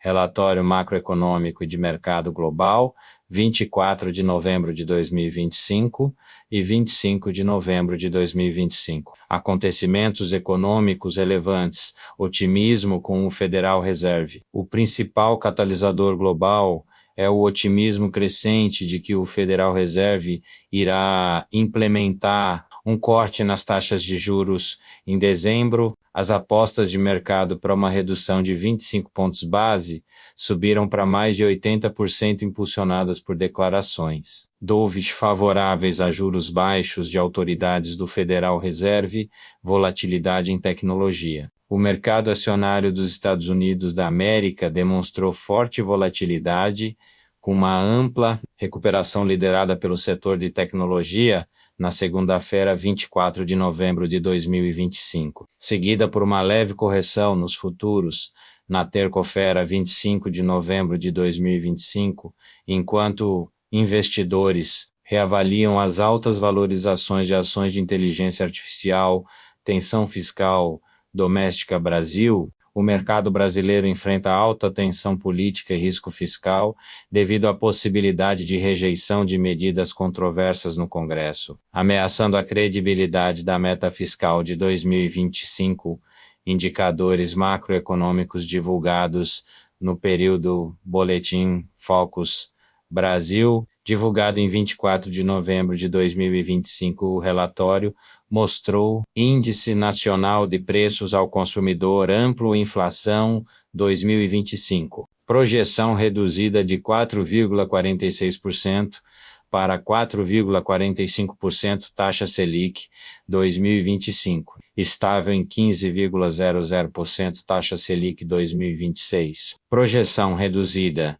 Relatório Macroeconômico e de Mercado Global, 24 de novembro de 2025 e 25 de novembro de 2025. Acontecimentos econômicos relevantes, otimismo com o Federal Reserve. O principal catalisador global é o otimismo crescente de que o Federal Reserve irá implementar um corte nas taxas de juros em dezembro. As apostas de mercado para uma redução de 25 pontos base subiram para mais de 80% impulsionadas por declarações dovish favoráveis a juros baixos de autoridades do Federal Reserve, volatilidade em tecnologia. O mercado acionário dos Estados Unidos da América demonstrou forte volatilidade, com uma ampla recuperação liderada pelo setor de tecnologia na segunda-feira, 24 de novembro de 2025, seguida por uma leve correção nos futuros na terça-feira, 25 de novembro de 2025, enquanto investidores reavaliam as altas valorizações de ações de inteligência artificial, tensão fiscal doméstica Brasil. O mercado brasileiro enfrenta alta tensão política e risco fiscal devido à possibilidade de rejeição de medidas controversas no Congresso, ameaçando a credibilidade da meta fiscal de 2025, indicadores macroeconômicos divulgados no período Boletim Focus Brasil, divulgado em 24 de novembro de 2025, o relatório mostrou Índice Nacional de Preços ao Consumidor Amplo Inflação 2025, projeção reduzida de 4,46% para 4,45% taxa Selic 2025, estável em 15,00% taxa Selic 2026, projeção reduzida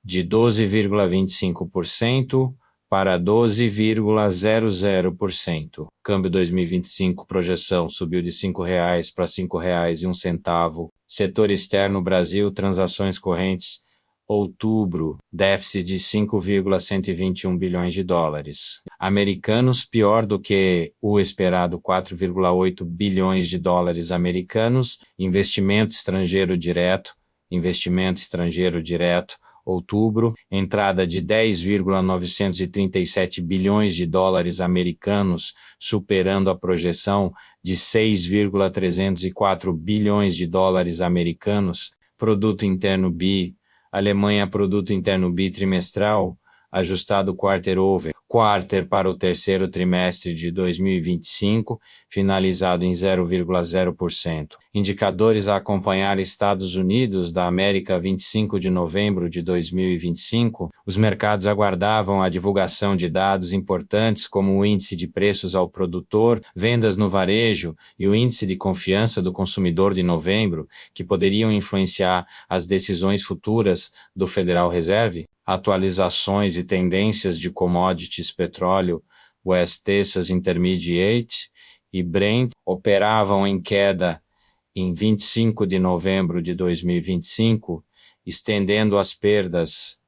de 12,25% para 12,00%. Câmbio 2025, projeção subiu de R$ 5,00 para R$ 5,01. Setor externo Brasil, transações correntes, outubro, déficit de 5,121 bilhões de dólares. Americanos, pior do que o esperado, 4,8 bilhões de dólares americanos. Investimento estrangeiro direto, outubro, entrada de 10,937 bilhões de dólares americanos, superando a projeção de 6,304 bilhões de dólares americanos. Produto Interno BI, Alemanha, Produto Interno BI trimestral, ajustado quarter para o terceiro trimestre de 2025, finalizado em 0,0%. Indicadores a acompanhar Estados Unidos da América, 25 de novembro de 2025, os mercados aguardavam a divulgação de dados importantes como o índice de preços ao produtor, vendas no varejo e o índice de confiança do consumidor de novembro, que poderiam influenciar as decisões futuras do Federal Reserve. Atualizações e tendências de commodities petróleo, West Texas Intermediate e Brent operavam em queda em 25 de novembro de 2025, estendendo as perdas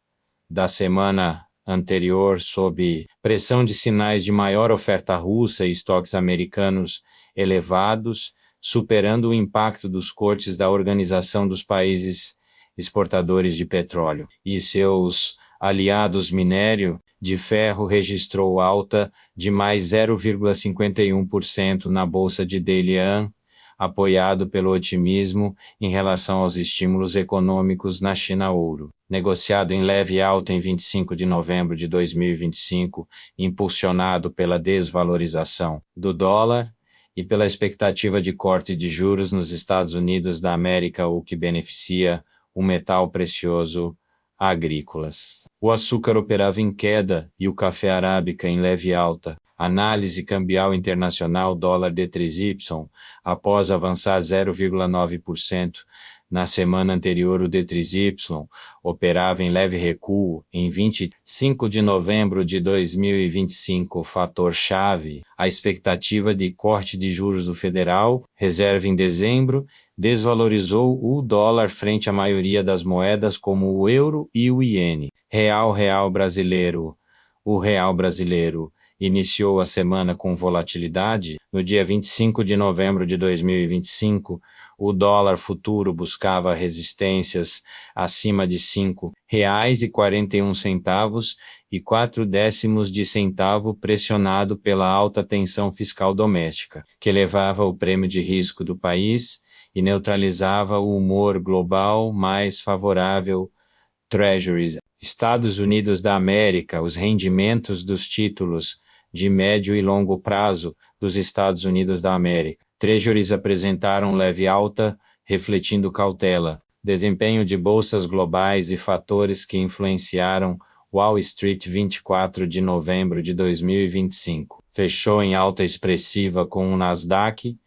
da semana anterior sob pressão de sinais de maior oferta russa e estoques americanos elevados, superando o impacto dos cortes da Organização dos Países Exportadores de Petróleo e seus aliados. Minério de ferro registrou alta de mais 0,51% na bolsa de Dalian, apoiado pelo otimismo em relação aos estímulos econômicos na China. Ouro, negociado em leve alta em 25 de novembro de 2025, impulsionado pela desvalorização do dólar e pela expectativa de corte de juros nos Estados Unidos da América, o que beneficia o metal precioso agrícolas. O açúcar operava em queda e o café arábica em leve alta. Análise cambial internacional dólar D3Y, após avançar 0,9% na semana anterior, o D3Y operava em leve recuo em 25 de novembro de 2025. Fator-chave, a expectativa de corte de juros do Federal Reserve em dezembro, desvalorizou o dólar frente à maioria das moedas como o euro e o iene. Real brasileiro. O real brasileiro iniciou a semana com volatilidade. No dia 25 de novembro de 2025, O dólar futuro buscava resistências acima de R$ 5,41 e 4/10 de centavo, pressionado pela alta tensão fiscal doméstica, que elevava o prêmio de risco do país e neutralizava o humor global mais favorável. Treasuries. Estados Unidos da América, os rendimentos dos títulos de médio e longo prazo dos Estados Unidos da América. Treasuries apresentaram leve alta, refletindo cautela. Desempenho de bolsas globais e fatores que influenciaram Wall Street 24 de novembro de 2025. Fechou em alta expressiva com o Nasdaq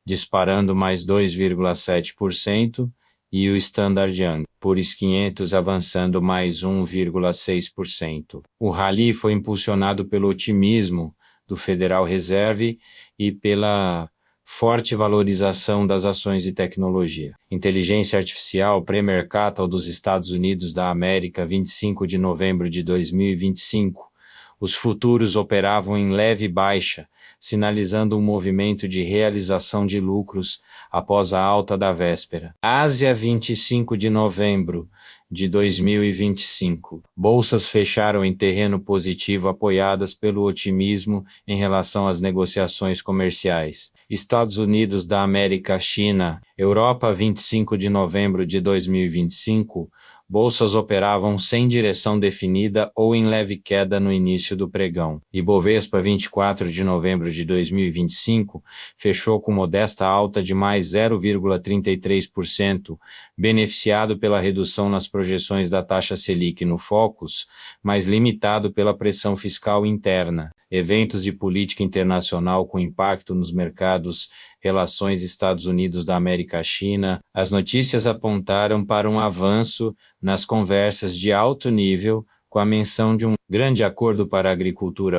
disparando mais 2,7% e o Standard Poor's 500 avançando mais 1,6%. O rally foi impulsionado pelo otimismo do Federal Reserve e pela forte valorização das ações de tecnologia. Inteligência artificial, pré-mercado dos Estados Unidos da América, 25 de novembro de 2025. Os futuros operavam em leve baixa, sinalizando um movimento de realização de lucros após a alta da véspera. Ásia, 25 de novembro de 2025. Bolsas fecharam em terreno positivo apoiadas pelo otimismo em relação às negociações comerciais. Estados Unidos da América, China, Europa, 25 de novembro de 2025. Bolsas operavam sem direção definida ou em leve queda no início do pregão. Ibovespa, 24 de novembro de 2025, fechou com modesta alta de mais 0,33%, beneficiado pela redução nas projeções da taxa Selic no Focus, mas limitado pela pressão fiscal interna. Eventos de política internacional com impacto nos mercados, relações Estados Unidos da América-China. As notícias apontaram para um avanço nas conversas de alto nível, com a menção de um grande acordo para a agricultura,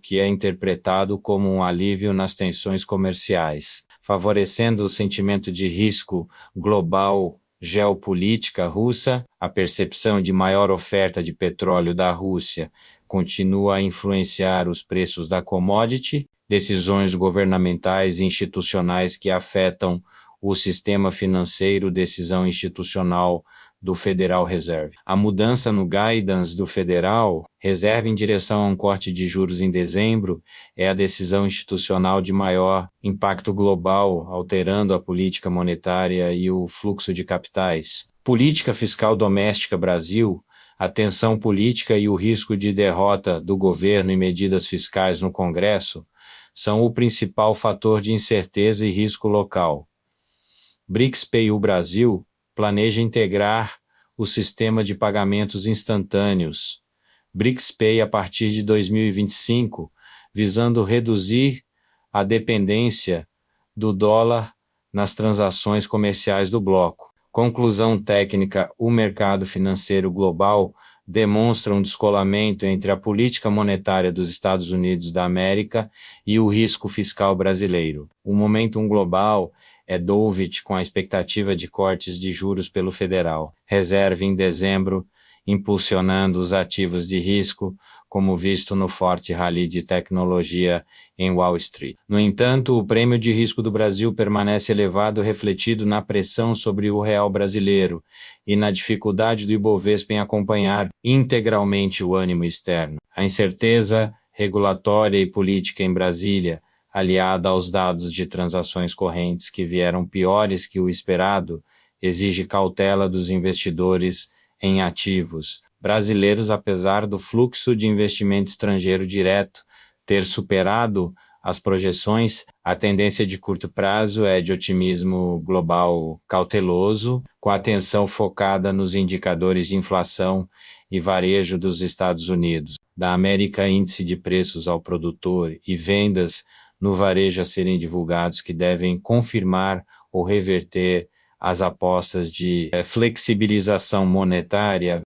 que é interpretado como um alívio nas tensões comerciais, favorecendo o sentimento de risco global. Geopolítica russa, a percepção de maior oferta de petróleo da Rússia continua a influenciar os preços da commodity, decisões governamentais e institucionais que afetam o sistema financeiro, decisão institucional do Federal Reserve. A mudança no guidance do Federal Reserve em direção a um corte de juros em dezembro é a decisão institucional de maior impacto global, alterando a política monetária e o fluxo de capitais. Política fiscal doméstica Brasil. A tensão política e o risco de derrota do governo em medidas fiscais no Congresso são o principal fator de incerteza e risco local. BRICS Pay. O Brasil planeja integrar o sistema de pagamentos instantâneos BRICS Pay a partir de 2025, visando reduzir a dependência do dólar nas transações comerciais do bloco. Conclusão técnica: o mercado financeiro global demonstra um descolamento entre a política monetária dos Estados Unidos da América e o risco fiscal brasileiro. O momentum global é dovish, com a expectativa de cortes de juros pelo Federal Reserve em dezembro, impulsionando os ativos de risco, como visto no forte rally de tecnologia em Wall Street. No entanto, o prêmio de risco do Brasil permanece elevado, refletido na pressão sobre o real brasileiro e na dificuldade do Ibovespa em acompanhar integralmente o ânimo externo. A incerteza regulatória e política em Brasília, aliada aos dados de transações correntes que vieram piores que o esperado, exige cautela dos investidores em ativos brasileiros, apesar do fluxo de investimento estrangeiro direto ter superado as projeções. A tendência de curto prazo é de otimismo global cauteloso, com atenção focada nos indicadores de inflação e varejo dos Estados Unidos, da América, índice de preços ao produtor e vendas no varejo a serem divulgados, que devem confirmar ou reverter as apostas de flexibilização monetária